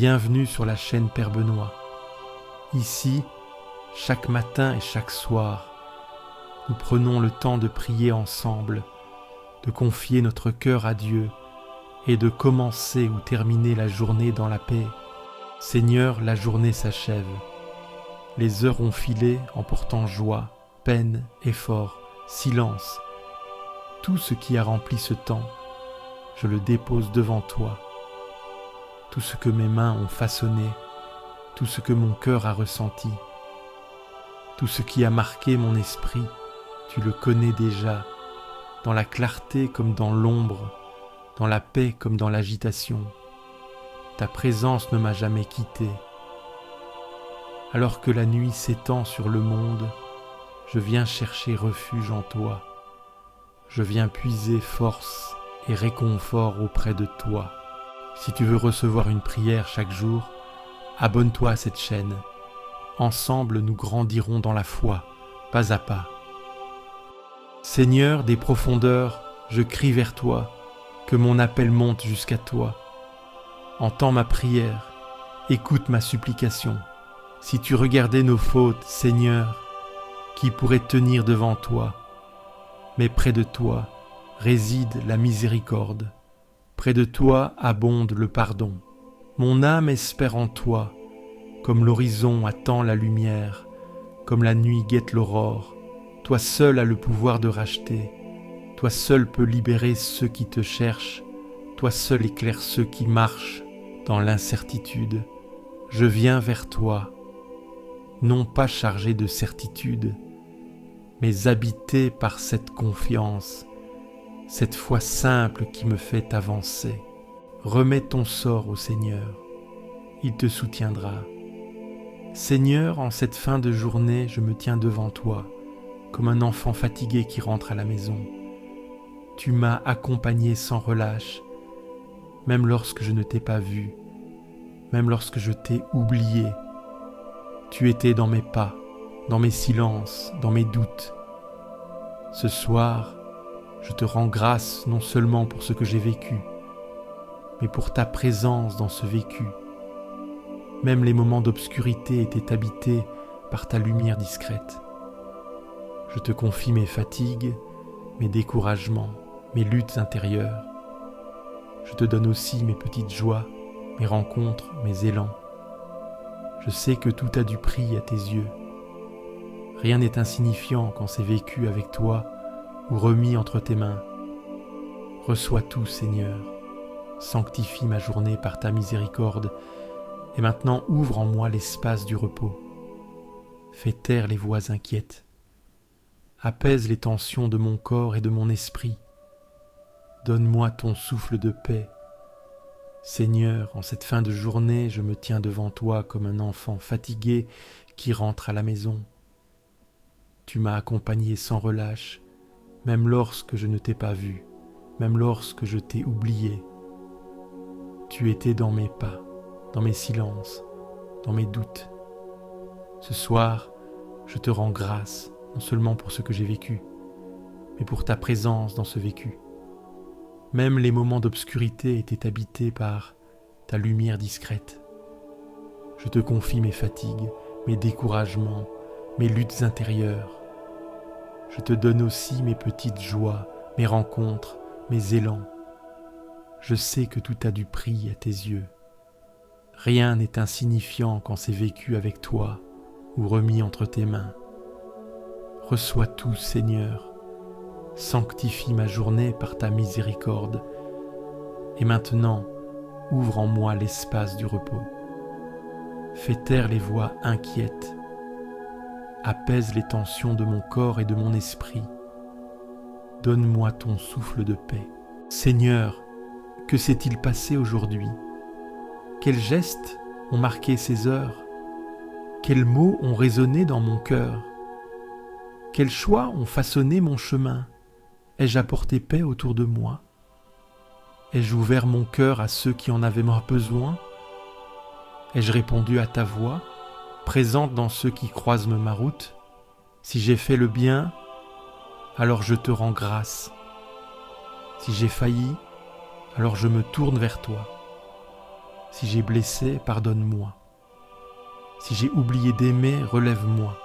Bienvenue sur la chaîne Père Benoît. Ici, chaque matin et chaque soir, nous prenons le temps de prier ensemble, de confier notre cœur à Dieu et de commencer ou terminer la journée dans la paix. Seigneur, la journée s'achève. Les heures ont filé en portant joie, peine, effort, silence. Tout ce qui a rempli ce temps, je le dépose devant toi. Tout ce que mes mains ont façonné, tout ce que mon cœur a ressenti, tout ce qui a marqué mon esprit, tu le connais déjà, dans la clarté comme dans l'ombre, dans la paix comme dans l'agitation. Ta présence ne m'a jamais quitté. Alors que la nuit s'étend sur le monde, je viens chercher refuge en toi. Je viens puiser force et réconfort auprès de toi. Si tu veux recevoir une prière chaque jour, abonne-toi à cette chaîne. Ensemble, nous grandirons dans la foi, pas à pas. Seigneur des profondeurs, je crie vers toi, que mon appel monte jusqu'à toi. Entends ma prière, écoute ma supplication. Si tu regardais nos fautes, Seigneur, qui pourrait tenir devant toi? Mais près de toi réside la miséricorde. Près de toi abonde le pardon. Mon âme espère en toi, comme l'horizon attend la lumière, comme la nuit guette l'aurore. Toi seul as le pouvoir de racheter, toi seul peux libérer ceux qui te cherchent, toi seul éclaire ceux qui marchent dans l'incertitude. Je viens vers toi, non pas chargé de certitude, mais habité par cette confiance, cette foi simple qui me fait avancer. Remets ton sort au Seigneur, il te soutiendra. Seigneur, en cette fin de journée, je me tiens devant toi, comme un enfant fatigué qui rentre à la maison. Tu m'as accompagné sans relâche, même lorsque je ne t'ai pas vu, même lorsque je t'ai oublié. Tu étais dans mes pas, dans mes silences, dans mes doutes. Ce soir, je te rends grâce non seulement pour ce que j'ai vécu, mais pour ta présence dans ce vécu. Même les moments d'obscurité étaient habités par ta lumière discrète. Je te confie mes fatigues, mes découragements, mes luttes intérieures. Je te donne aussi mes petites joies, mes rencontres, mes élans. Je sais que tout a du prix à tes yeux. Rien n'est insignifiant quand c'est vécu avec toi ou remis entre tes mains. Reçois tout, Seigneur. Sanctifie ma journée par ta miséricorde et maintenant ouvre en moi l'espace du repos. Fais taire les voix inquiètes. Apaise les tensions de mon corps et de mon esprit. Donne-moi ton souffle de paix. Seigneur, en cette fin de journée, je me tiens devant toi comme un enfant fatigué qui rentre à la maison. Tu m'as accompagné sans relâche, même lorsque je ne t'ai pas vu, même lorsque je t'ai oublié. Tu étais dans mes pas, dans mes silences, dans mes doutes. Ce soir, je te rends grâce, non seulement pour ce que j'ai vécu, mais pour ta présence dans ce vécu. Même les moments d'obscurité étaient habités par ta lumière discrète. Je te confie mes fatigues, mes découragements, mes luttes intérieures. Je te donne aussi mes petites joies, mes rencontres, mes élans. Je sais que tout a du prix à tes yeux. Rien n'est insignifiant quand c'est vécu avec toi ou remis entre tes mains. Reçois tout, Seigneur. Sanctifie ma journée par ta miséricorde. Et maintenant, ouvre en moi l'espace du repos. Fais taire les voix inquiètes. Apaise les tensions de mon corps et de mon esprit. Donne-moi ton souffle de paix. Seigneur, que s'est-il passé aujourd'hui? Quels gestes ont marqué ces heures? Quels mots ont résonné dans mon cœur? Quels choix ont façonné mon chemin? Ai-je apporté paix autour de moi? Ai-je ouvert mon cœur à ceux qui en avaient besoin? Ai-je répondu à ta voix, présente dans ceux qui croisent ma route? Si j'ai fait le bien, alors je te rends grâce. Si j'ai failli, alors je me tourne vers toi. Si j'ai blessé, pardonne-moi. Si j'ai oublié d'aimer, relève-moi.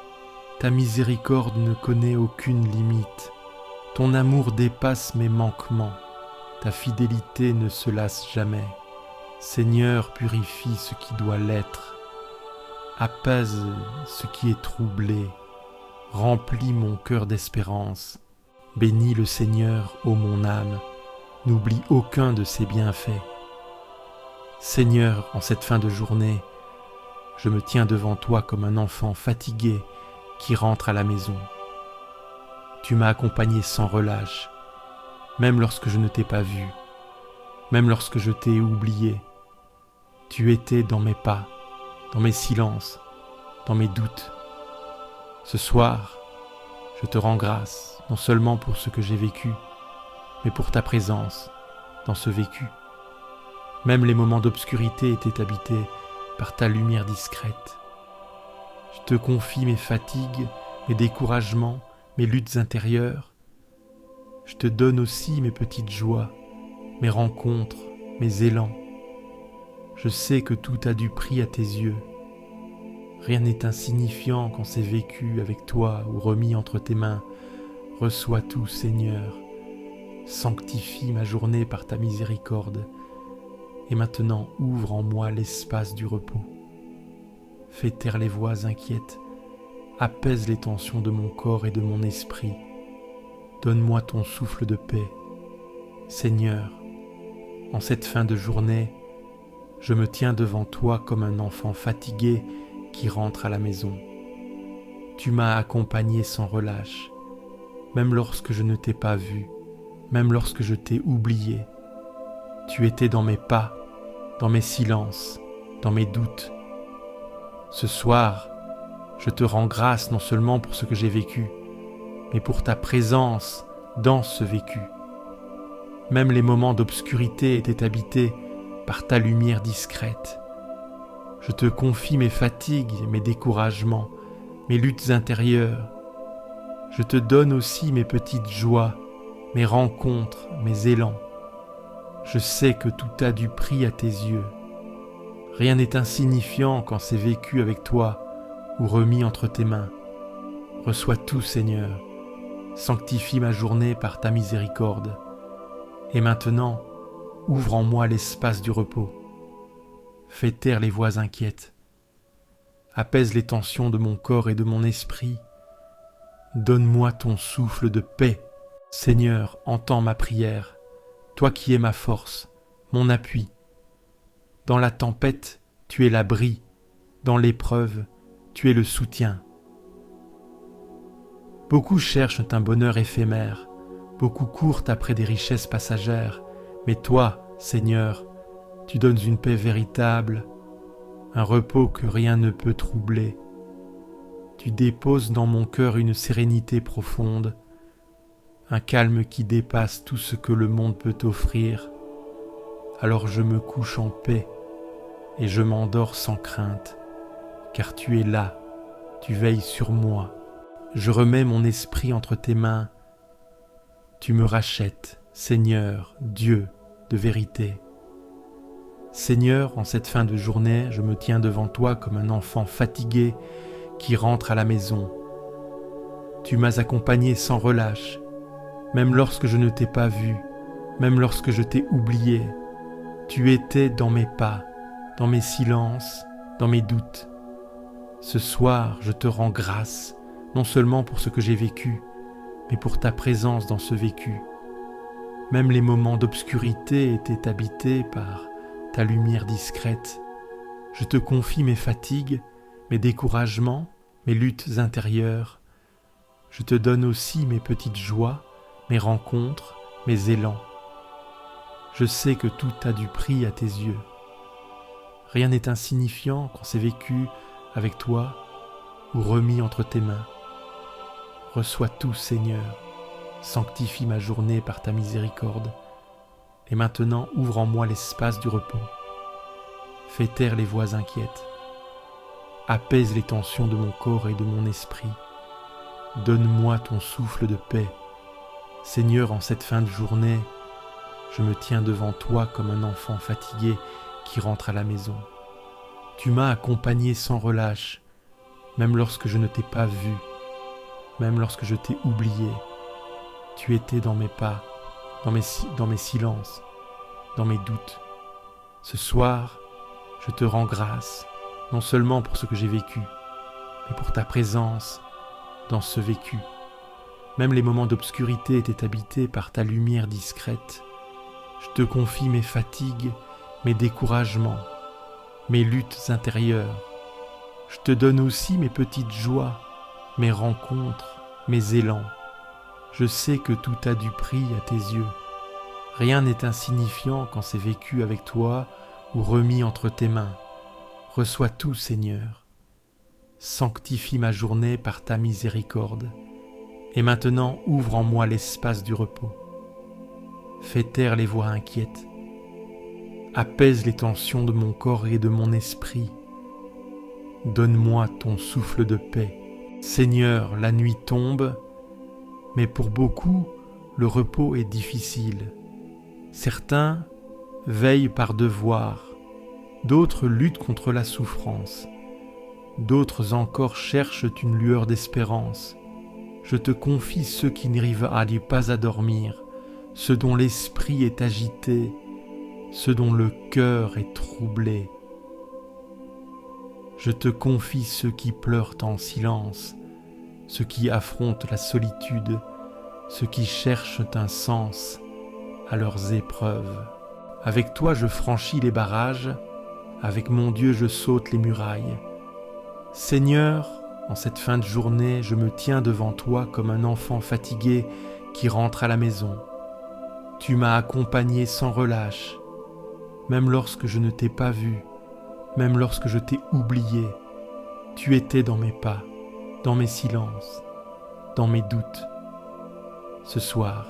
Ta miséricorde ne connaît aucune limite. Ton amour dépasse mes manquements. Ta fidélité ne se lasse jamais. Seigneur, purifie ce qui doit l'être. Apaise ce qui est troublé. Remplis mon cœur d'espérance. Bénis le Seigneur, ô mon âme. N'oublie aucun de ses bienfaits. Seigneur, en cette fin de journée, je me tiens devant toi comme un enfant fatigué qui rentre à la maison. Tu m'as accompagné sans relâche, même lorsque je ne t'ai pas vu, même lorsque je t'ai oublié. Tu étais dans mes pas, dans mes silences, dans mes doutes. Ce soir, je te rends grâce, non seulement pour ce que j'ai vécu, mais pour ta présence dans ce vécu. Même les moments d'obscurité étaient habités par ta lumière discrète. Je te confie mes fatigues, mes découragements, mes luttes intérieures. Je te donne aussi mes petites joies, mes rencontres, mes élans. Je sais que tout a du prix à tes yeux. Rien n'est insignifiant quand c'est vécu avec toi ou remis entre tes mains. Reçois tout, Seigneur. Sanctifie ma journée par ta miséricorde. Et maintenant, ouvre en moi l'espace du repos. Fais taire les voix inquiètes. Apaise les tensions de mon corps et de mon esprit. Donne-moi ton souffle de paix. Seigneur, en cette fin de journée, je me tiens devant toi comme un enfant fatigué qui rentre à la maison. Tu m'as accompagné sans relâche, même lorsque je ne t'ai pas vu, même lorsque je t'ai oublié. Tu étais dans mes pas, dans mes silences, dans mes doutes. Ce soir, je te rends grâce non seulement pour ce que j'ai vécu, mais pour ta présence dans ce vécu. Même les moments d'obscurité étaient habités par ta lumière discrète. Je te confie mes fatigues, mes découragements, mes luttes intérieures. Je te donne aussi mes petites joies, mes rencontres, mes élans. Je sais que tout a du prix à tes yeux. Rien n'est insignifiant quand c'est vécu avec toi ou remis entre tes mains. Reçois tout, Seigneur. Sanctifie ma journée par ta miséricorde. Et maintenant, ouvre en moi l'espace du repos. Fais taire les voix inquiètes. Apaise les tensions de mon corps et de mon esprit. Donne-moi ton souffle de paix. Seigneur, entends ma prière. Toi qui es ma force, mon appui. Dans la tempête, tu es l'abri. Dans l'épreuve, tu es le soutien. Beaucoup cherchent un bonheur éphémère. Beaucoup courent après des richesses passagères. Mais toi, Seigneur, tu donnes une paix véritable, un repos que rien ne peut troubler. Tu déposes dans mon cœur une sérénité profonde, un calme qui dépasse tout ce que le monde peut offrir. Alors je me couche en paix et je m'endors sans crainte, car tu es là, tu veilles sur moi. Je remets mon esprit entre tes mains. Tu me rachètes, Seigneur, Dieu de vérité. Seigneur, en cette fin de journée, je me tiens devant toi comme un enfant fatigué qui rentre à la maison. Tu m'as accompagné sans relâche, même lorsque je ne t'ai pas vu, même lorsque je t'ai oublié. Tu étais dans mes pas, dans mes silences, dans mes doutes. Ce soir, je te rends grâce, non seulement pour ce que j'ai vécu, mais pour ta présence dans ce vécu. Même les moments d'obscurité étaient habités par ta lumière discrète. Je te confie mes fatigues, mes découragements, mes luttes intérieures. Je te donne aussi mes petites joies, mes rencontres, mes élans. Je sais que tout a du prix à tes yeux. Rien n'est insignifiant quand c'est vécu avec toi ou remis entre tes mains. Reçois tout, Seigneur. Sanctifie ma journée par ta miséricorde. Et maintenant, ouvre en moi l'espace du repos. Fais taire les voix inquiètes. Apaise les tensions de mon corps et de mon esprit. Donne-moi ton souffle de paix. Seigneur, en cette fin de journée, je me tiens devant toi comme un enfant fatigué qui rentre à la maison. Tu m'as accompagné sans relâche, même lorsque je ne t'ai pas vu, même lorsque je t'ai oublié. Tu étais dans mes pas, dans mes silences, dans mes doutes. Ce soir, je te rends grâce, non seulement pour ce que j'ai vécu, mais pour ta présence dans ce vécu. Même les moments d'obscurité étaient habités par ta lumière discrète. Je te confie mes fatigues, mes découragements, mes luttes intérieures. Je te donne aussi mes petites joies, mes rencontres, mes élans. Je sais que tout a du prix à tes yeux. Rien n'est insignifiant quand c'est vécu avec toi ou remis entre tes mains. Reçois tout, Seigneur. Sanctifie ma journée par ta miséricorde. Et maintenant, ouvre en moi l'espace du repos. Fais taire les voix inquiètes. Apaise les tensions de mon corps et de mon esprit. Donne-moi ton souffle de paix. Seigneur, la nuit tombe, mais pour beaucoup, le repos est difficile. Certains veillent par devoir, d'autres luttent contre la souffrance, d'autres encore cherchent une lueur d'espérance. Je te confie ceux qui n'arrivent pas à dormir, ceux dont l'esprit est agité, ceux dont le cœur est troublé. Je te confie ceux qui pleurent en silence, ceux qui affrontent la solitude, ceux qui cherchent un sens à leurs épreuves. Avec toi je franchis les barrages, avec mon Dieu je saute les murailles. Seigneur, en cette fin de journée, je me tiens devant toi comme un enfant fatigué qui rentre à la maison. Tu m'as accompagné sans relâche, même lorsque je ne t'ai pas vu, même lorsque je t'ai oublié. Tu étais dans mes pas, dans mes silences, dans mes doutes. Ce soir,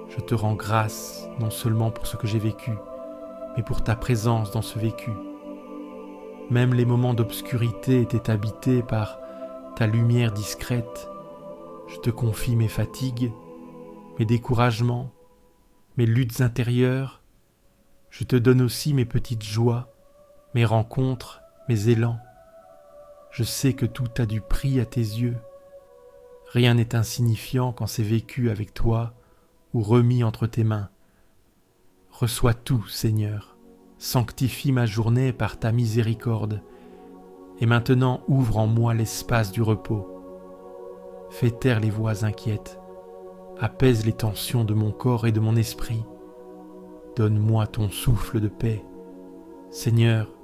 je te rends grâce non seulement pour ce que j'ai vécu, mais pour ta présence dans ce vécu. Même les moments d'obscurité étaient habités par ta lumière discrète. Je te confie mes fatigues, mes découragements, mes luttes intérieures. Je te donne aussi mes petites joies, mes rencontres, mes élans. Je sais que tout a du prix à tes yeux. Rien n'est insignifiant quand c'est vécu avec toi ou remis entre tes mains. Reçois tout, Seigneur. Sanctifie ma journée par ta miséricorde. Et maintenant ouvre en moi l'espace du repos. Fais taire les voix inquiètes. Apaise les tensions de mon corps et de mon esprit. Donne-moi ton souffle de paix. Seigneur,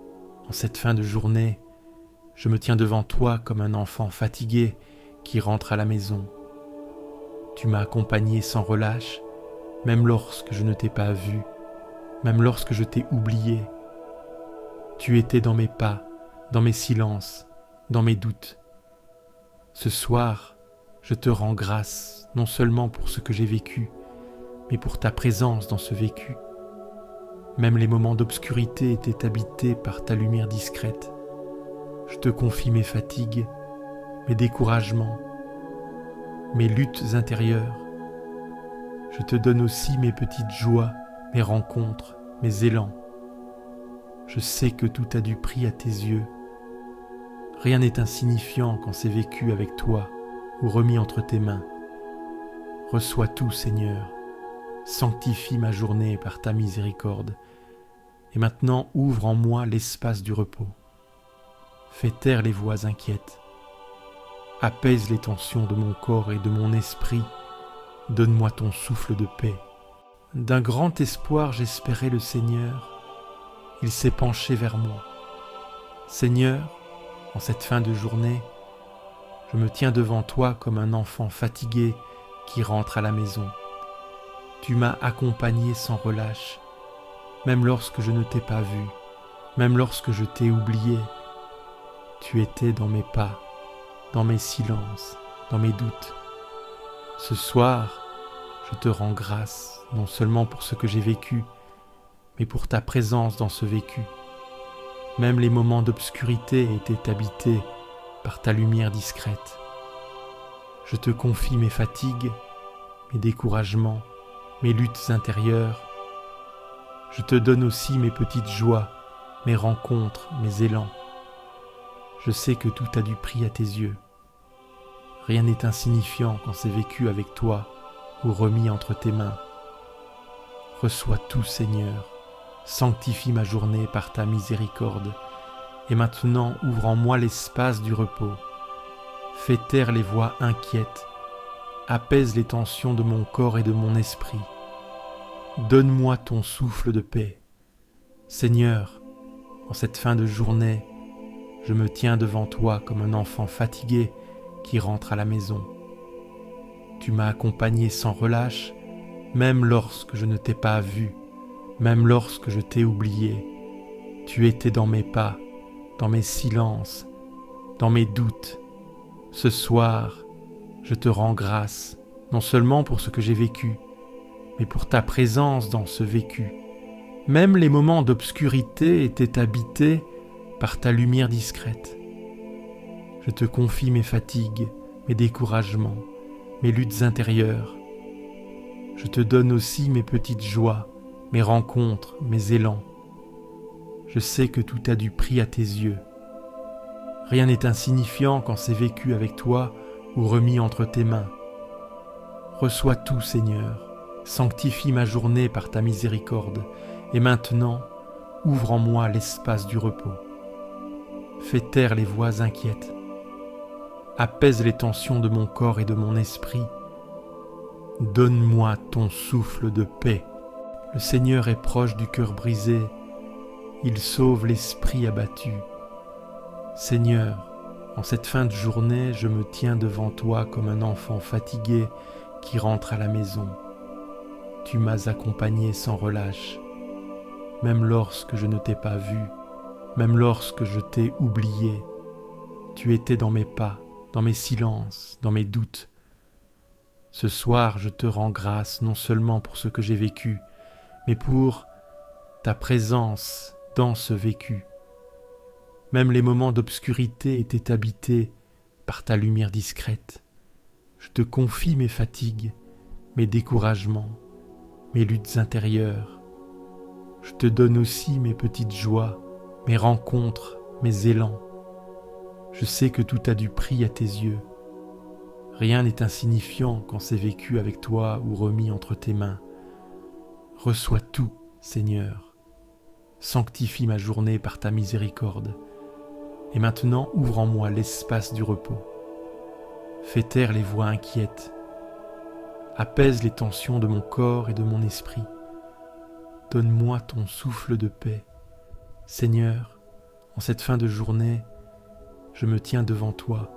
en cette fin de journée, je me tiens devant toi comme un enfant fatigué qui rentre à la maison. Tu m'as accompagné sans relâche, même lorsque je ne t'ai pas vu, même lorsque je t'ai oublié. Tu étais dans mes pas, dans mes silences, dans mes doutes. Ce soir, je te rends grâce, non seulement pour ce que j'ai vécu, mais pour ta présence dans ce vécu. Même les moments d'obscurité étaient habités par ta lumière discrète. Je te confie mes fatigues, mes découragements, mes luttes intérieures. Je te donne aussi mes petites joies, mes rencontres, mes élans. Je sais que tout a du prix à tes yeux. Rien n'est insignifiant quand c'est vécu avec toi ou remis entre tes mains. Reçois tout, Seigneur. Sanctifie ma journée par ta miséricorde. Et maintenant ouvre en moi l'espace du repos. Fais taire les voix inquiètes. Apaise les tensions de mon corps et de mon esprit. Donne-moi ton souffle de paix. D'un grand espoir j'espérais le Seigneur. Il s'est penché vers moi. Seigneur, en cette fin de journée, je me tiens devant toi comme un enfant fatigué qui rentre à la maison. Tu m'as accompagné sans relâche, même lorsque je ne t'ai pas vu, même lorsque je t'ai oublié. Tu étais dans mes pas, dans mes silences, dans mes doutes. Ce soir, je te rends grâce, non seulement pour ce que j'ai vécu, mais pour ta présence dans ce vécu. Même les moments d'obscurité étaient habités par ta lumière discrète. Je te confie mes fatigues, mes découragements, mes luttes intérieures. Je te donne aussi mes petites joies, mes rencontres, mes élans. Je sais que tout a du prix à tes yeux. Rien n'est insignifiant quand c'est vécu avec toi ou remis entre tes mains. Reçois tout, Seigneur, sanctifie ma journée par ta miséricorde, et maintenant ouvre en moi l'espace du repos. Fais taire les voix inquiètes, apaise les tensions de mon corps et de mon esprit. Donne-moi ton souffle de paix. Seigneur, en cette fin de journée, je me tiens devant toi comme un enfant fatigué qui rentre à la maison. Tu m'as accompagné sans relâche, même lorsque je ne t'ai pas vu, même lorsque je t'ai oublié. Tu étais dans mes pas, dans mes silences, dans mes doutes. Ce soir, je te rends grâce, non seulement pour ce que j'ai vécu, mais pour ta présence dans ce vécu. Même les moments d'obscurité étaient habités par ta lumière discrète. Je te confie mes fatigues, mes découragements, mes luttes intérieures. Je te donne aussi mes petites joies, mes rencontres, mes élans. Je sais que tout a du prix à tes yeux. Rien n'est insignifiant quand c'est vécu avec toi ou remis entre tes mains. Reçois tout, Seigneur. Sanctifie ma journée par ta miséricorde, et maintenant, ouvre en moi l'espace du repos. Fais taire les voix inquiètes. Apaise les tensions de mon corps et de mon esprit. Donne-moi ton souffle de paix. Le Seigneur est proche du cœur brisé. Il sauve l'esprit abattu. Seigneur, en cette fin de journée, je me tiens devant toi comme un enfant fatigué qui rentre à la maison. Tu m'as accompagné sans relâche, même lorsque je ne t'ai pas vu, même lorsque je t'ai oublié. Tu étais dans mes pas, dans mes silences, dans mes doutes. Ce soir, je te rends grâce non seulement pour ce que j'ai vécu, mais pour ta présence dans ce vécu. Même les moments d'obscurité étaient habités par ta lumière discrète. Je te confie mes fatigues, mes découragements, mes luttes intérieures. Je te donne aussi mes petites joies, mes rencontres, mes élans. Je sais que tout a du prix à tes yeux. Rien n'est insignifiant quand c'est vécu avec toi ou remis entre tes mains. Reçois tout, Seigneur. Sanctifie ma journée par ta miséricorde. Et maintenant ouvre en moi l'espace du repos. Fais taire les voix inquiètes. Apaise les tensions de mon corps et de mon esprit. Donne-moi ton souffle de paix. Seigneur, en cette fin de journée, je me tiens devant toi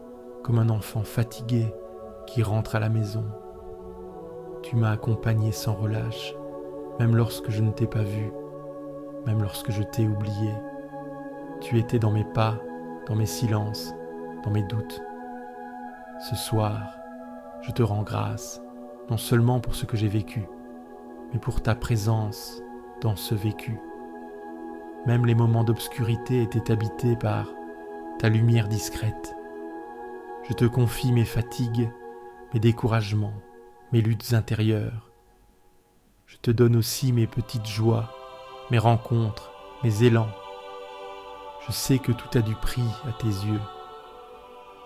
comme un enfant fatigué qui rentre à la maison. Tu m'as accompagné sans relâche, même lorsque je ne t'ai pas vu, même lorsque je t'ai oublié. Tu étais dans mes pas, dans mes silences, dans mes doutes. Ce soir, je te rends grâce, non seulement pour ce que j'ai vécu, mais pour ta présence dans ce vécu. Même les moments d'obscurité étaient habités par ta lumière discrète. Je te confie mes fatigues, mes découragements, mes luttes intérieures. Je te donne aussi mes petites joies, mes rencontres, mes élans. Je sais que tout a du prix à tes yeux.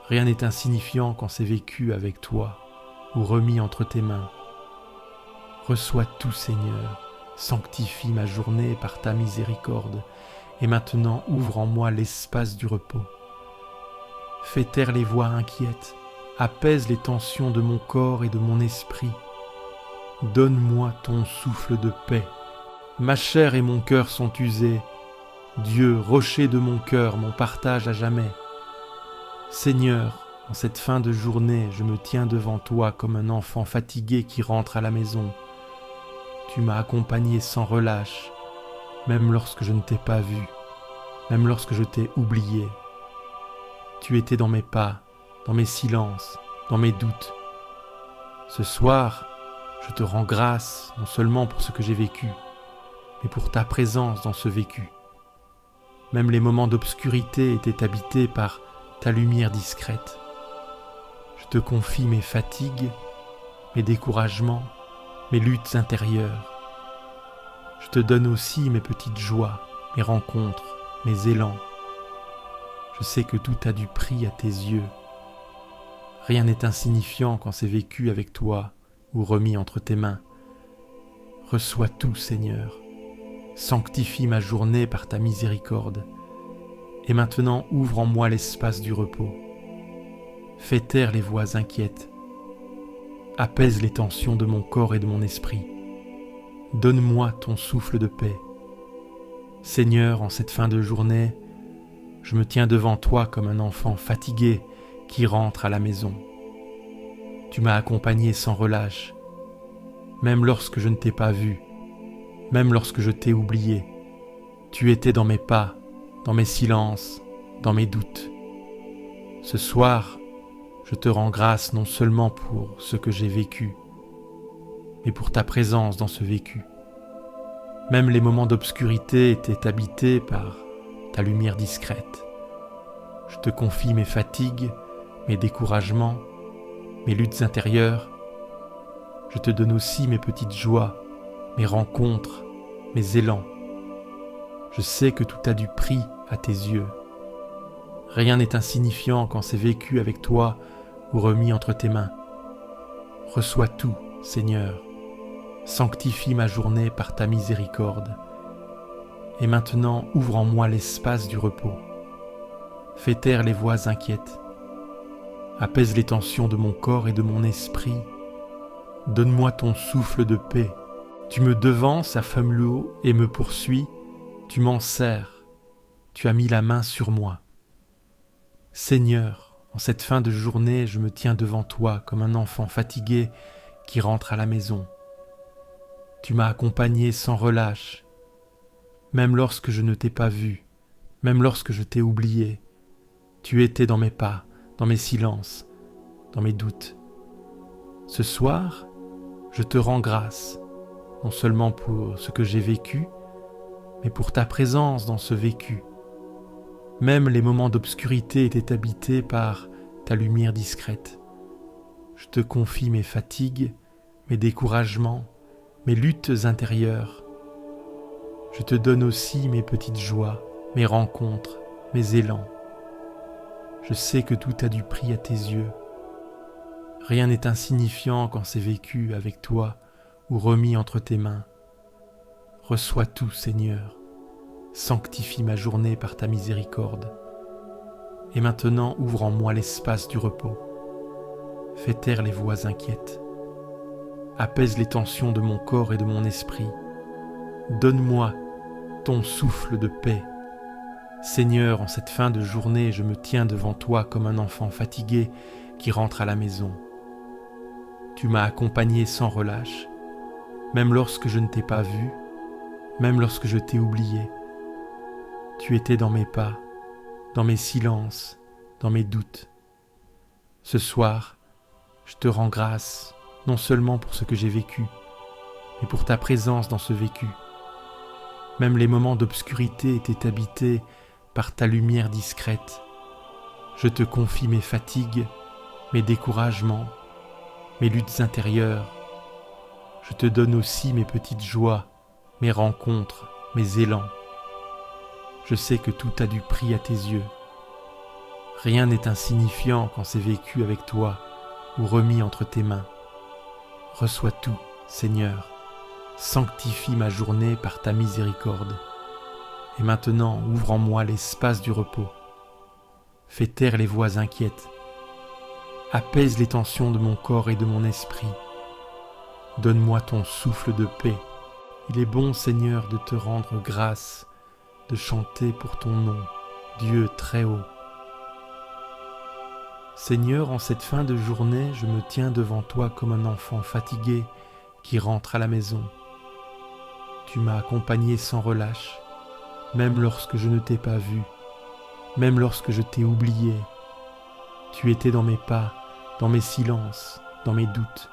Rien n'est insignifiant quand c'est vécu avec toi ou remis entre tes mains. Reçois tout, Seigneur, sanctifie ma journée par ta miséricorde, et maintenant ouvre en moi l'espace du repos. Fais taire les voix inquiètes, apaise les tensions de mon corps et de mon esprit. Donne-moi ton souffle de paix. Ma chair et mon cœur sont usés. Dieu, rocher de mon cœur, mon partage à jamais. Seigneur, en cette fin de journée, je me tiens devant toi comme un enfant fatigué qui rentre à la maison. Tu m'as accompagné sans relâche, même lorsque je ne t'ai pas vu, même lorsque je t'ai oublié. Tu étais dans mes pas, dans mes silences, dans mes doutes. Ce soir, je te rends grâce non seulement pour ce que j'ai vécu, mais pour ta présence dans ce vécu. Même les moments d'obscurité étaient habités par ta lumière discrète. Je te confie mes fatigues, mes découragements, mes luttes intérieures. Je te donne aussi mes petites joies, mes rencontres, mes élans. Je sais que tout a du prix à tes yeux. Rien n'est insignifiant quand c'est vécu avec toi ou remis entre tes mains. Reçois tout, Seigneur. Sanctifie ma journée par ta miséricorde. Et maintenant ouvre en moi l'espace du repos. Fais taire les voix inquiètes. Apaise les tensions de mon corps et de mon esprit. Donne-moi ton souffle de paix. Seigneur, en cette fin de journée, je me tiens devant toi comme un enfant fatigué qui rentre à la maison. Tu m'as accompagné sans relâche, même lorsque je ne t'ai pas vu, même lorsque je t'ai oublié. Tu étais dans mes pas, dans mes silences, dans mes doutes. Ce soir, je te rends grâce non seulement pour ce que j'ai vécu, mais pour ta présence dans ce vécu. Même les moments d'obscurité étaient habités par ta lumière discrète. Je te confie mes fatigues, mes découragements, mes luttes intérieures. Je te donne aussi mes petites joies, mes rencontres, mes élans. Je sais que tout a du prix à tes yeux. Rien n'est insignifiant quand c'est vécu avec toi ou remis entre tes mains. Reçois tout, Seigneur. Sanctifie ma journée par ta miséricorde. Et maintenant, ouvre en moi l'espace du repos. Fais taire les voix inquiètes. Apaise les tensions de mon corps et de mon esprit. Donne-moi ton souffle de paix. Tu me devances à femme-l'eau et me poursuis. Tu m'en serres. Tu as mis la main sur moi. Seigneur, en cette fin de journée, je me tiens devant toi comme un enfant fatigué qui rentre à la maison. Tu m'as accompagné sans relâche, même lorsque je ne t'ai pas vu, même lorsque je t'ai oublié. Tu étais dans mes pas, dans mes silences, dans mes doutes. Ce soir, je te rends grâce, non seulement pour ce que j'ai vécu, mais pour ta présence dans ce vécu. Même les moments d'obscurité étaient habités par ta lumière discrète. Je te confie mes fatigues, mes découragements, mes luttes intérieures. Je te donne aussi mes petites joies, mes rencontres, mes élans. Je sais que tout a du prix à tes yeux. Rien n'est insignifiant quand c'est vécu avec toi ou remis entre tes mains. Reçois tout, Seigneur. Sanctifie ma journée par ta miséricorde. Et maintenant ouvre en moi l'espace du repos. Fais taire les voix inquiètes. Apaise les tensions de mon corps et de mon esprit. Donne-moi ton souffle de paix. Seigneur, en cette fin de journée, je me tiens devant toi comme un enfant fatigué qui rentre à la maison. Tu m'as accompagné sans relâche, même lorsque je ne t'ai pas vu, même lorsque je t'ai oublié. Tu étais dans mes pas, dans mes silences, dans mes doutes. Ce soir, je te rends grâce, non seulement pour ce que j'ai vécu, mais pour ta présence dans ce vécu. Même les moments d'obscurité étaient habités par ta lumière discrète. Je te confie mes fatigues, mes découragements, mes luttes intérieures. Je te donne aussi mes petites joies, mes rencontres, mes élans. Je sais que tout a du prix à tes yeux. Rien n'est insignifiant quand c'est vécu avec toi ou remis entre tes mains. Reçois tout, Seigneur. Sanctifie ma journée par ta miséricorde. Et maintenant, ouvre en moi l'espace du repos. Fais taire les voix inquiètes. Apaise les tensions de mon corps et de mon esprit. Donne-moi ton souffle de paix. Il est bon, Seigneur, de te rendre grâce, de chanter pour ton nom, Dieu très haut. Seigneur, en cette fin de journée, je me tiens devant toi comme un enfant fatigué qui rentre à la maison. Tu m'as accompagné sans relâche, même lorsque je ne t'ai pas vu, même lorsque je t'ai oublié. Tu étais dans mes pas, dans mes silences, dans mes doutes.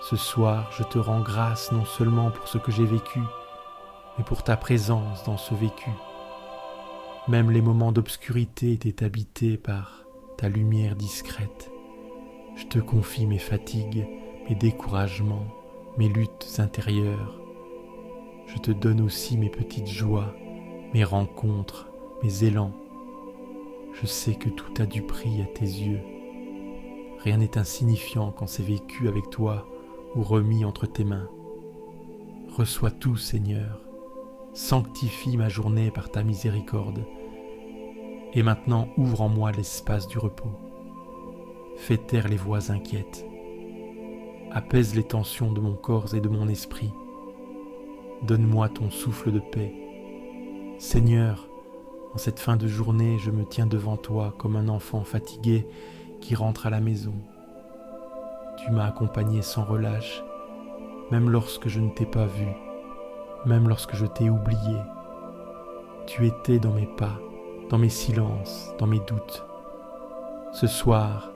Ce soir, je te rends grâce non seulement pour ce que j'ai vécu, mais pour ta présence dans ce vécu. Même les moments d'obscurité étaient habités par ta lumière discrète. Je te confie mes fatigues, mes découragements, mes luttes intérieures. Je te donne aussi mes petites joies, mes rencontres, mes élans. Je sais que tout a du prix à tes yeux. Rien n'est insignifiant quand c'est vécu avec toi ou remis entre tes mains. Reçois tout, Seigneur. Sanctifie ma journée par ta miséricorde. Et maintenant, ouvre en moi l'espace du repos. Fais taire les voix inquiètes. Apaise les tensions de mon corps et de mon esprit. Donne-moi ton souffle de paix. Seigneur, en cette fin de journée, je me tiens devant toi comme un enfant fatigué qui rentre à la maison. Tu m'as accompagné sans relâche, même lorsque je ne t'ai pas vu, même lorsque je t'ai oublié. Tu étais dans mes pas, dans mes silences, dans mes doutes. Ce soir,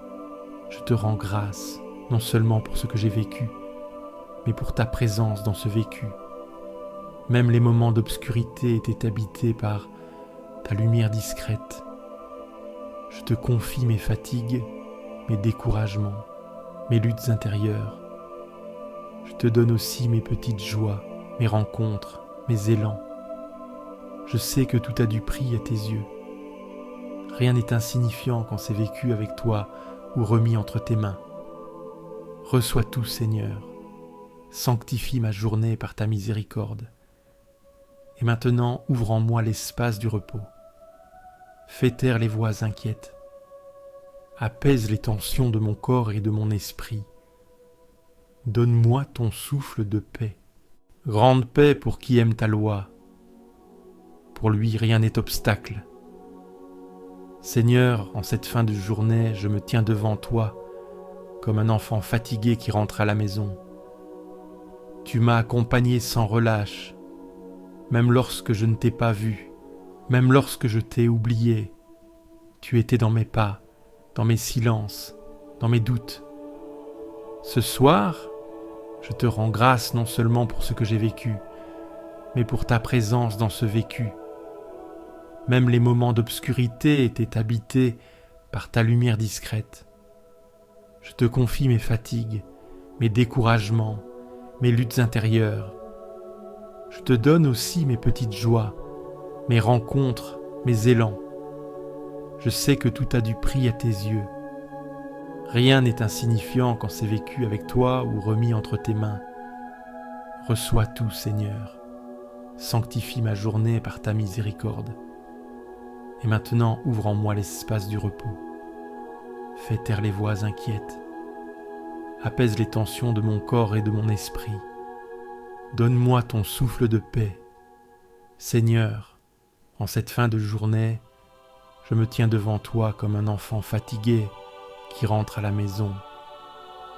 je te rends grâce, non seulement pour ce que j'ai vécu, mais pour ta présence dans ce vécu. Même les moments d'obscurité étaient habités par ta lumière discrète. Je te confie mes fatigues, mes découragements, mes luttes intérieures. Je te donne aussi mes petites joies, mes rencontres, mes élans. Je sais que tout a du prix à tes yeux. Rien n'est insignifiant quand c'est vécu avec toi ou remis entre tes mains. Reçois tout, Seigneur. Sanctifie ma journée par ta miséricorde. Et maintenant, ouvre en moi l'espace du repos. Fais taire les voix inquiètes. Apaise les tensions de mon corps et de mon esprit. Donne-moi ton souffle de paix. Grande paix pour qui aime ta loi. Pour lui, rien n'est obstacle. Seigneur, en cette fin de journée, je me tiens devant toi, comme un enfant fatigué qui rentre à la maison. Tu m'as accompagné sans relâche, même lorsque je ne t'ai pas vu, même lorsque je t'ai oublié. Tu étais dans mes pas, dans mes silences, dans mes doutes. Ce soir, je te rends grâce non seulement pour ce que j'ai vécu, mais pour ta présence dans ce vécu. Même les moments d'obscurité étaient habités par ta lumière discrète. Je te confie mes fatigues, mes découragements, mes luttes intérieures. Je te donne aussi mes petites joies, mes rencontres, mes élans. Je sais que tout a du prix à tes yeux. Rien n'est insignifiant quand c'est vécu avec toi ou remis entre tes mains. Reçois tout, Seigneur. Sanctifie ma journée par ta miséricorde. Et maintenant, ouvre en moi l'espace du repos. Fais taire les voix inquiètes. Apaise les tensions de mon corps et de mon esprit. Donne-moi ton souffle de paix. Seigneur, en cette fin de journée, je me tiens devant toi comme un enfant fatigué qui rentre à la maison.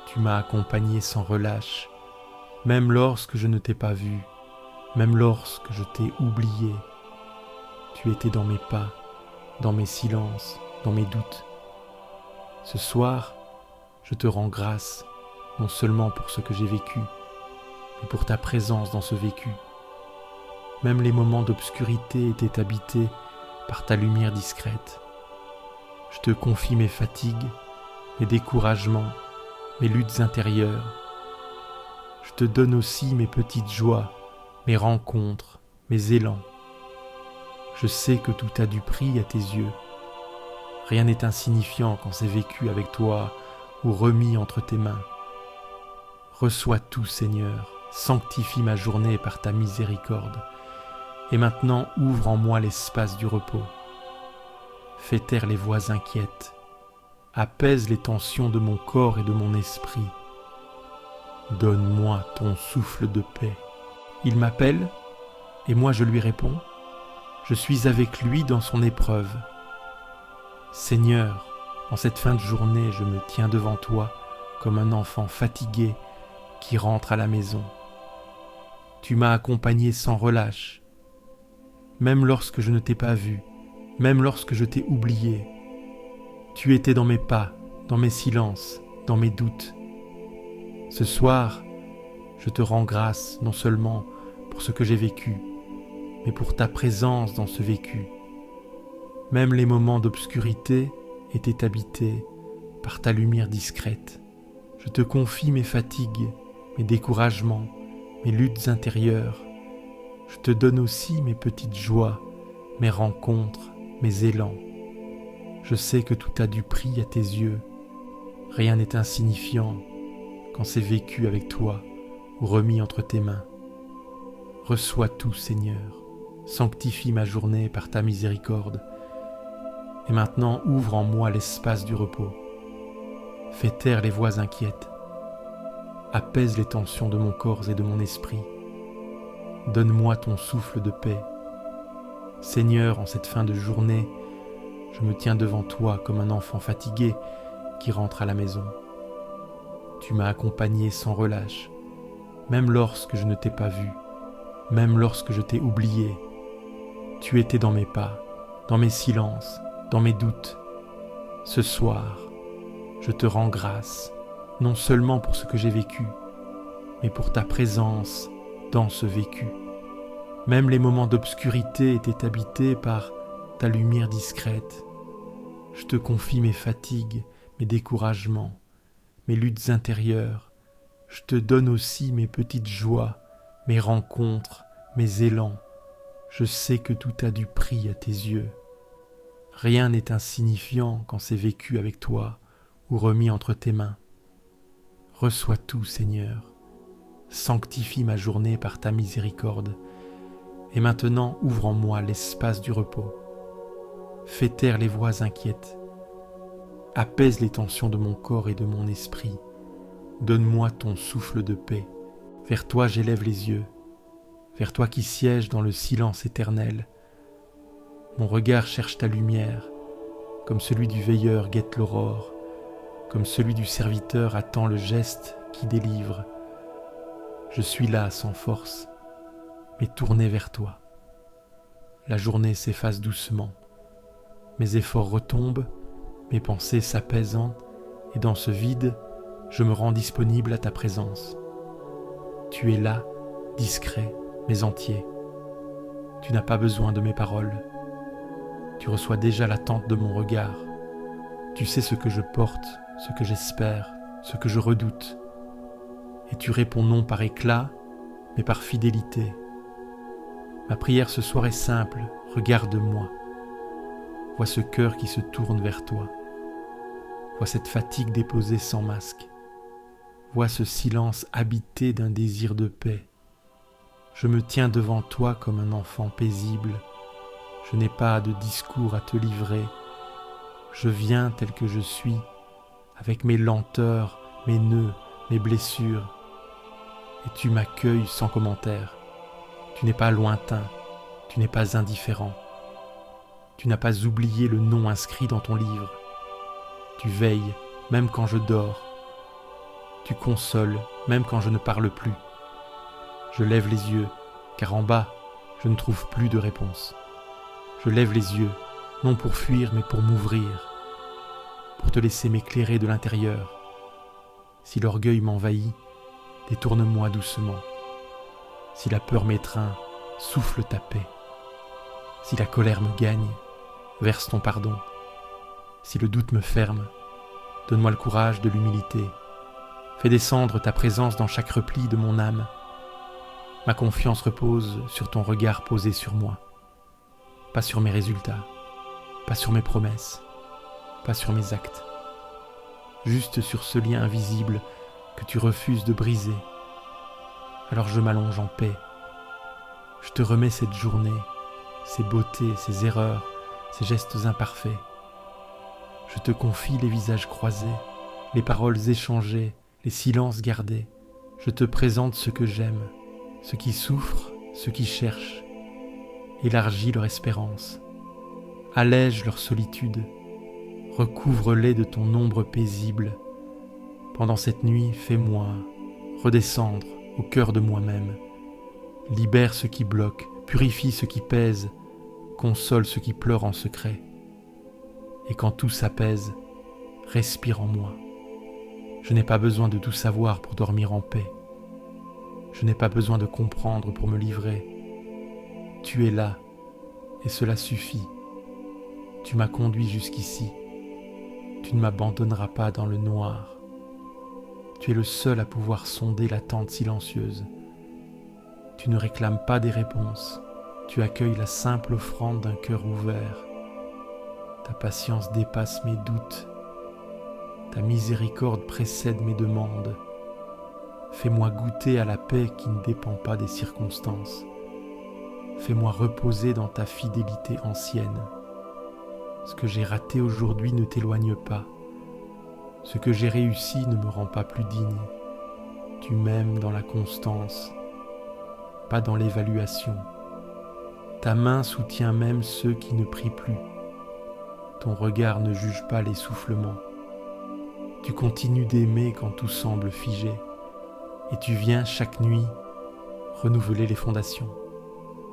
Tu m'as accompagné sans relâche, même lorsque je ne t'ai pas vu, même lorsque je t'ai oublié. Tu étais dans mes pas, dans mes silences, dans mes doutes. Ce soir, je te rends grâce, non seulement pour ce que j'ai vécu, mais pour ta présence dans ce vécu. Même les moments d'obscurité étaient habités par ta lumière discrète. Je te confie mes fatigues, mes découragements, mes luttes intérieures. Je te donne aussi mes petites joies, mes rencontres, mes élans. Je sais que tout a du prix à tes yeux. Rien n'est insignifiant quand c'est vécu avec toi ou remis entre tes mains. Reçois tout, Seigneur. Sanctifie ma journée par ta miséricorde. Et maintenant, ouvre en moi l'espace du repos. Fais taire les voix inquiètes. Apaise les tensions de mon corps et de mon esprit. Donne-moi ton souffle de paix. Il m'appelle, et moi je lui réponds. Je suis avec lui dans son épreuve. Seigneur, en cette fin de journée, je me tiens devant toi comme un enfant fatigué qui rentre à la maison. Tu m'as accompagné sans relâche, même lorsque je ne t'ai pas vu, même lorsque je t'ai oublié. Tu étais dans mes pas, dans mes silences, dans mes doutes. Ce soir, je te rends grâce non seulement pour ce que j'ai vécu, mais pour ta présence dans ce vécu. Même les moments d'obscurité étaient habités par ta lumière discrète. Je te confie mes fatigues, mes découragements, mes luttes intérieures. Je te donne aussi mes petites joies, mes rencontres, mes élans. Je sais que tout a du prix à tes yeux. Rien n'est insignifiant quand c'est vécu avec toi ou remis entre tes mains. Reçois tout, Seigneur. Sanctifie ma journée par ta miséricorde. Et maintenant, ouvre en moi l'espace du repos. Fais taire les voix inquiètes. Apaise les tensions de mon corps et de mon esprit. Donne-moi ton souffle de paix. Seigneur, en cette fin de journée, je me tiens devant toi comme un enfant fatigué qui rentre à la maison. Tu m'as accompagné sans relâche, même lorsque je ne t'ai pas vu, même lorsque je t'ai oublié. Tu étais dans mes pas, dans mes silences, dans mes doutes. Ce soir, je te rends grâce, non seulement pour ce que j'ai vécu, mais pour ta présence dans ce vécu. Même les moments d'obscurité étaient habités par ta lumière discrète. Je te confie mes fatigues, mes découragements, mes luttes intérieures. Je te donne aussi mes petites joies, mes rencontres, mes élans. Je sais que tout a du prix à tes yeux. Rien n'est insignifiant quand c'est vécu avec toi ou remis entre tes mains. Reçois tout, Seigneur. Sanctifie ma journée par ta miséricorde. Et maintenant, ouvre en moi l'espace du repos. Fais taire les voix inquiètes. Apaise les tensions de mon corps et de mon esprit. Donne-moi ton souffle de paix. Vers toi j'élève les yeux. Vers toi qui sièges dans le silence éternel. Mon regard cherche ta lumière, comme celui du veilleur guette l'aurore, comme celui du serviteur attend le geste qui délivre. Je suis là sans force, mais tourné vers toi. La journée s'efface doucement. Mes efforts retombent, mes pensées s'apaisent, et dans ce vide, je me rends disponible à ta présence. Tu es là, discret, mais entier. Tu n'as pas besoin de mes paroles. Tu reçois déjà l'attente de mon regard. Tu sais ce que je porte, ce que j'espère, ce que je redoute. Et tu réponds non par éclat, mais par fidélité. Ma prière ce soir est simple, regarde-moi. Vois ce cœur qui se tourne vers toi. Vois cette fatigue déposée sans masque. Vois ce silence habité d'un désir de paix. Je me tiens devant toi comme un enfant paisible. Je n'ai pas de discours à te livrer. Je viens tel que je suis, avec mes lenteurs, mes nœuds, mes blessures. Et tu m'accueilles sans commentaire. Tu n'es pas lointain, tu n'es pas indifférent. Tu n'as pas oublié le nom inscrit dans ton livre. Tu veilles, même quand je dors. Tu consoles, même quand je ne parle plus. Je lève les yeux, car en bas, je ne trouve plus de réponse. Je lève les yeux, non pour fuir, mais pour m'ouvrir, pour te laisser m'éclairer de l'intérieur. Si l'orgueil m'envahit, détourne-moi doucement. Si la peur m'étreint, souffle ta paix. Si la colère me gagne, verse ton pardon. Si le doute me ferme, donne-moi le courage de l'humilité. Fais descendre ta présence dans chaque repli de mon âme. Ma confiance repose sur ton regard posé sur moi. Pas sur mes résultats, pas sur mes promesses, pas sur mes actes. Juste sur ce lien invisible que tu refuses de briser. Alors je m'allonge en paix. Je te remets cette journée, ces beautés, ces erreurs, ces gestes imparfaits. Je te confie les visages croisés, les paroles échangées, les silences gardés. Je te présente ce que j'aime, ceux qui souffrent, ceux qui cherchent. Élargis leur espérance, allège leur solitude, recouvre-les de ton ombre paisible. Pendant cette nuit, fais-moi redescendre au cœur de moi-même. Libère ce qui bloque, purifie ce qui pèse, console ce qui pleure en secret. Et quand tout s'apaise, respire en moi. Je n'ai pas besoin de tout savoir pour dormir en paix. Je n'ai pas besoin de comprendre pour me livrer. Tu es là, et cela suffit. Tu m'as conduit jusqu'ici. Tu ne m'abandonneras pas dans le noir. Tu es le seul à pouvoir sonder l'attente silencieuse. Tu ne réclames pas des réponses, Tu accueilles la simple offrande d'un cœur ouvert. Ta patience dépasse mes doutes. Ta miséricorde précède mes demandes. Fais-moi goûter à la paix qui ne dépend pas des circonstances. Fais-moi reposer dans ta fidélité ancienne. Ce que j'ai raté aujourd'hui ne t'éloigne pas. Ce que j'ai réussi ne me rend pas plus digne. Tu m'aimes dans la constance, pas dans l'évaluation. Ta main soutient même ceux qui ne prient plus. Ton regard ne juge pas l'essoufflement. Tu continues d'aimer quand tout semble figé. Et tu viens chaque nuit renouveler les fondations.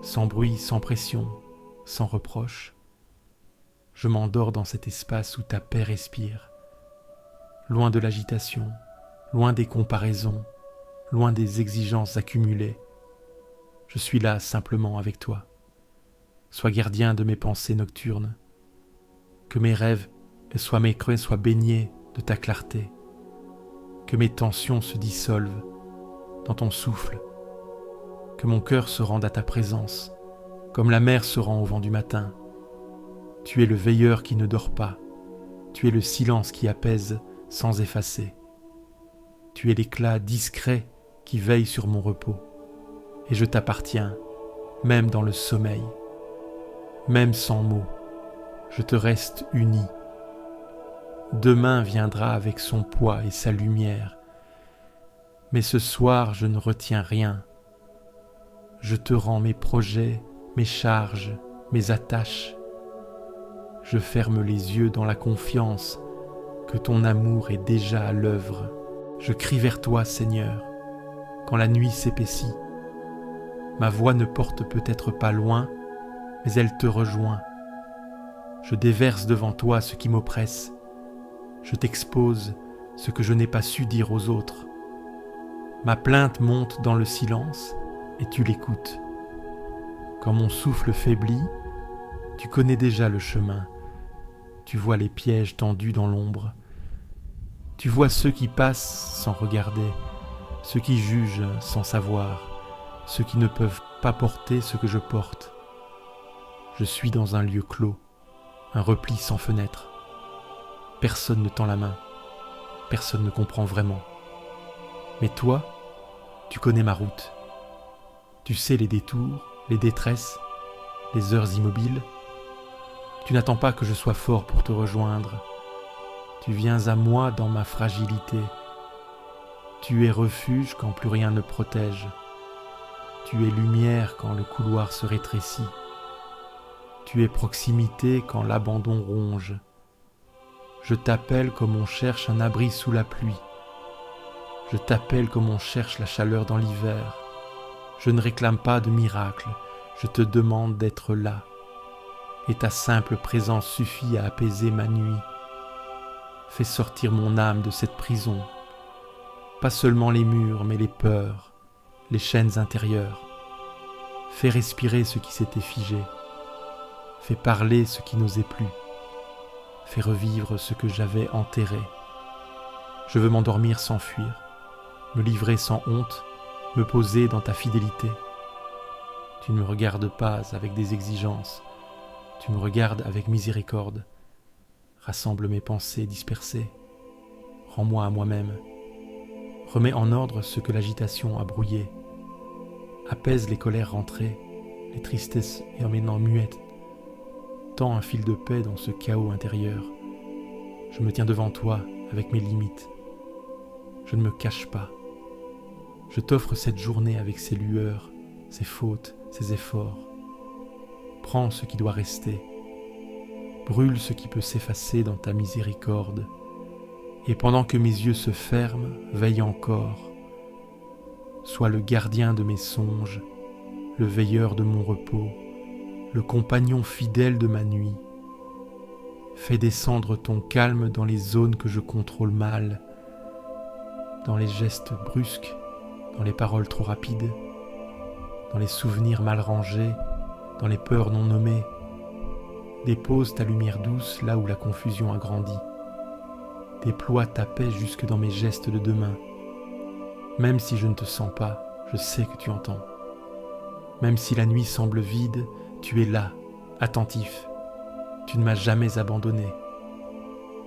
Sans bruit, sans pression, sans reproche. Je m'endors dans cet espace où ta paix respire. Loin de l'agitation, loin des comparaisons, loin des exigences accumulées. Je suis là simplement avec toi. Sois gardien de mes pensées nocturnes. Que mes rêves soient baignés de ta clarté. Que mes tensions se dissolvent dans ton souffle. Que mon cœur se rende à ta présence, comme la mer se rend au vent du matin. Tu es le veilleur qui ne dort pas. Tu es le silence qui apaise sans effacer. Tu es l'éclat discret qui veille sur mon repos. Et je t'appartiens, même dans le sommeil. Même sans mots, je te reste uni. Demain viendra avec son poids et sa lumière. Mais ce soir, je ne retiens rien. Je te rends mes projets, mes charges, mes attaches. Je ferme les yeux dans la confiance que ton amour est déjà à l'œuvre. Je crie vers toi, Seigneur, quand la nuit s'épaissit. Ma voix ne porte peut-être pas loin, mais elle te rejoint. Je déverse devant toi ce qui m'oppresse. Je t'expose ce que je n'ai pas su dire aux autres. Ma plainte monte dans le silence et tu l'écoutes. Quand mon souffle faiblit, tu connais déjà le chemin. Tu vois les pièges tendus dans l'ombre. Tu vois ceux qui passent sans regarder, ceux qui jugent sans savoir, ceux qui ne peuvent pas porter ce que je porte. Je suis dans un lieu clos, un repli sans fenêtre. Personne ne tend la main, personne ne comprend vraiment. Mais toi, tu connais ma route. Tu sais les détours, les détresses, les heures immobiles. Tu n'attends pas que je sois fort pour te rejoindre. Tu viens à moi dans ma fragilité. Tu es refuge quand plus rien ne protège. Tu es lumière quand le couloir se rétrécit. Tu es proximité quand l'abandon ronge. Je t'appelle comme on cherche un abri sous la pluie. Je t'appelle comme on cherche la chaleur dans l'hiver. Je ne réclame pas de miracle, je te demande d'être là. Et ta simple présence suffit à apaiser ma nuit. Fais sortir mon âme de cette prison. Pas seulement les murs, mais les peurs, les chaînes intérieures. Fais respirer ce qui s'était figé. Fais parler ce qui n'osait plus. Fais revivre ce que j'avais enterré. Je veux m'endormir sans fuir, me livrer sans honte, me poser dans ta fidélité. Tu ne me regardes pas avec des exigences, tu me regardes avec miséricorde. Rassemble mes pensées dispersées, rends-moi à moi-même. Remets en ordre ce que l'agitation a brouillé. Apaise les colères rentrées, les tristesses et maintenant muettes. Tends un fil de paix dans ce chaos intérieur. Je me tiens devant toi avec mes limites. Je ne me cache pas. Je t'offre cette journée avec ses lueurs, ses fautes, ses efforts. Prends ce qui doit rester. Brûle ce qui peut s'effacer dans ta miséricorde. Et pendant que mes yeux se ferment, veille encore. Sois le gardien de mes songes, le veilleur de mon repos, le compagnon fidèle de ma nuit. Fais descendre ton calme dans les zones que je contrôle mal, dans les gestes brusques, dans les paroles trop rapides, dans les souvenirs mal rangés, dans les peurs non nommées. Dépose ta lumière douce là où la confusion a grandi. Déploie ta paix jusque dans mes gestes de demain. Même si je ne te sens pas, je sais que tu entends. Même si la nuit semble vide, tu es là, attentif. Tu ne m'as jamais abandonné.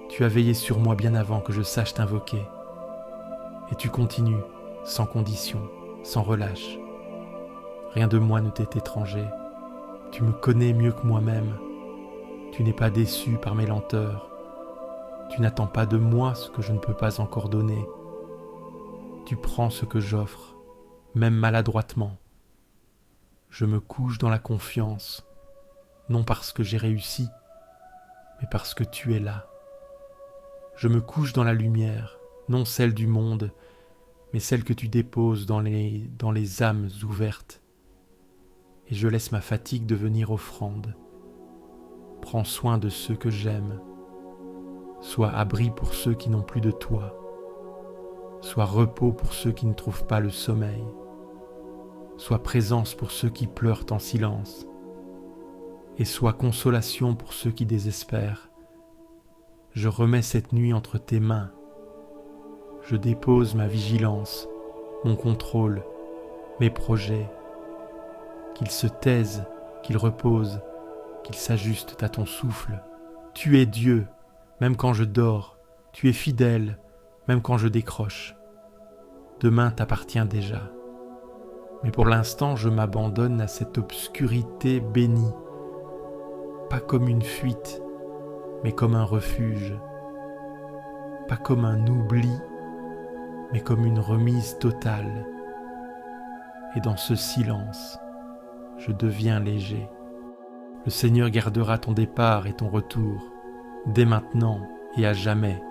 Tu as veillé sur moi bien avant que je sache t'invoquer. Et tu continues, sans condition, sans relâche. Rien de moi ne t'est étranger. Tu me connais mieux que moi-même. Tu n'es pas déçu par mes lenteurs. Tu n'attends pas de moi ce que je ne peux pas encore donner. Tu prends ce que j'offre, même maladroitement. Je me couche dans la confiance, non parce que j'ai réussi, mais parce que tu es là. Je me couche dans la lumière, non celle du monde, mais celle que tu déposes dans les âmes ouvertes. Et je laisse ma fatigue devenir offrande. Prends soin de ceux que j'aime. Sois abri pour ceux qui n'ont plus de toi. Sois repos pour ceux qui ne trouvent pas le sommeil. Sois présence pour ceux qui pleurent en silence. Et sois consolation pour ceux qui désespèrent. Je remets cette nuit entre tes mains. Je dépose ma vigilance, mon contrôle, mes projets. Qu'ils se taisent, qu'ils reposent, qu'ils s'ajustent à ton souffle. Tu es Dieu, même quand je dors. Tu es fidèle, même quand je décroche. Demain t'appartient déjà. Mais pour l'instant, je m'abandonne à cette obscurité bénie. Pas comme une fuite, mais comme un refuge. Pas comme un oubli, mais comme une remise totale. Et dans ce silence, je deviens léger. Le Seigneur gardera ton départ et ton retour, dès maintenant et à jamais.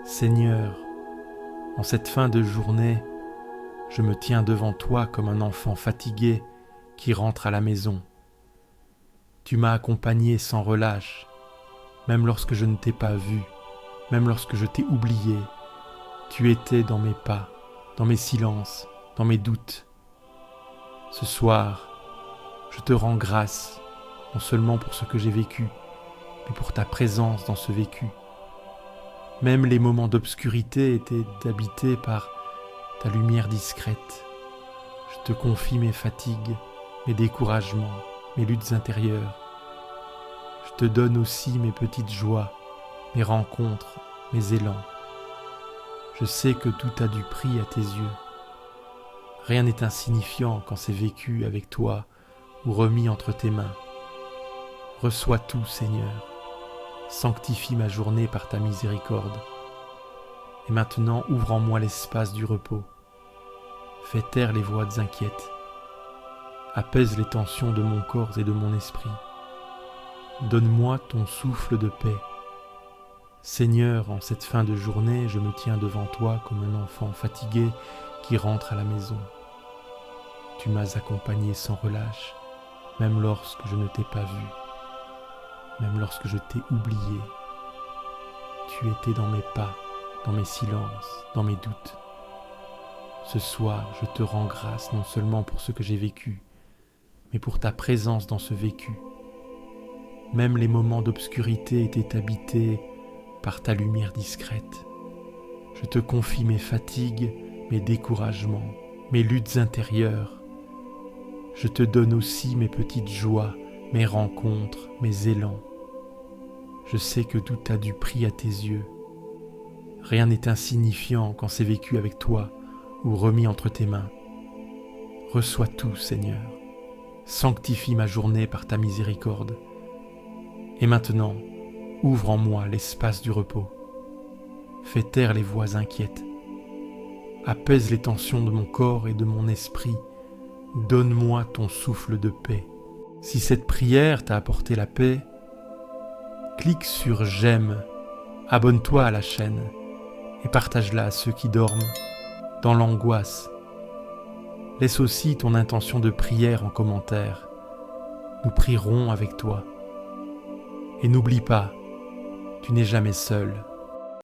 Seigneur, en cette fin de journée, je me tiens devant toi comme un enfant fatigué qui rentre à la maison. Tu m'as accompagné sans relâche, même lorsque je ne t'ai pas vu, même lorsque je t'ai oublié. Tu étais dans mes pas, dans mes silences, dans mes doutes. Ce soir, je te rends grâce, non seulement pour ce que j'ai vécu, mais pour ta présence dans ce vécu. Même les moments d'obscurité étaient habités par ta lumière discrète. Je te confie mes fatigues, mes découragements, mes luttes intérieures. Je te donne aussi mes petites joies, mes rencontres, mes élans. Je sais que tout a du prix à tes yeux. Rien n'est insignifiant quand c'est vécu avec toi ou remis entre tes mains. Reçois tout, Seigneur. Sanctifie ma journée par ta miséricorde. Et maintenant, ouvre en moi l'espace du repos. Fais taire les voix inquiètes. Apaise les tensions de mon corps et de mon esprit. Donne-moi ton souffle de paix. Seigneur, en cette fin de journée, je me tiens devant toi comme un enfant fatigué qui rentre à la maison. Tu m'as accompagné sans relâche, même lorsque je ne t'ai pas vu, même lorsque je t'ai oublié. Tu étais dans mes pas, dans mes silences, dans mes doutes. Ce soir, je te rends grâce non seulement pour ce que j'ai vécu, mais pour ta présence dans ce vécu. Même les moments d'obscurité étaient habités par ta lumière discrète. Je te confie mes fatigues, mes découragements, mes luttes intérieures. Je te donne aussi mes petites joies, mes rencontres, mes élans. Je sais que tout a du prix à tes yeux. Rien n'est insignifiant quand c'est vécu avec toi ou remis entre tes mains. Reçois tout, Seigneur. Sanctifie ma journée par ta miséricorde. Et maintenant, ouvre en moi l'espace du repos. Fais taire les voix inquiètes. Apaise les tensions de mon corps et de mon esprit. Donne-moi ton souffle de paix. Si cette prière t'a apporté la paix, clique sur j'aime, abonne-toi à la chaîne et partage-la à ceux qui dorment dans l'angoisse. Laisse aussi ton intention de prière en commentaire. Nous prierons avec toi. Et n'oublie pas, tu n'es jamais seul.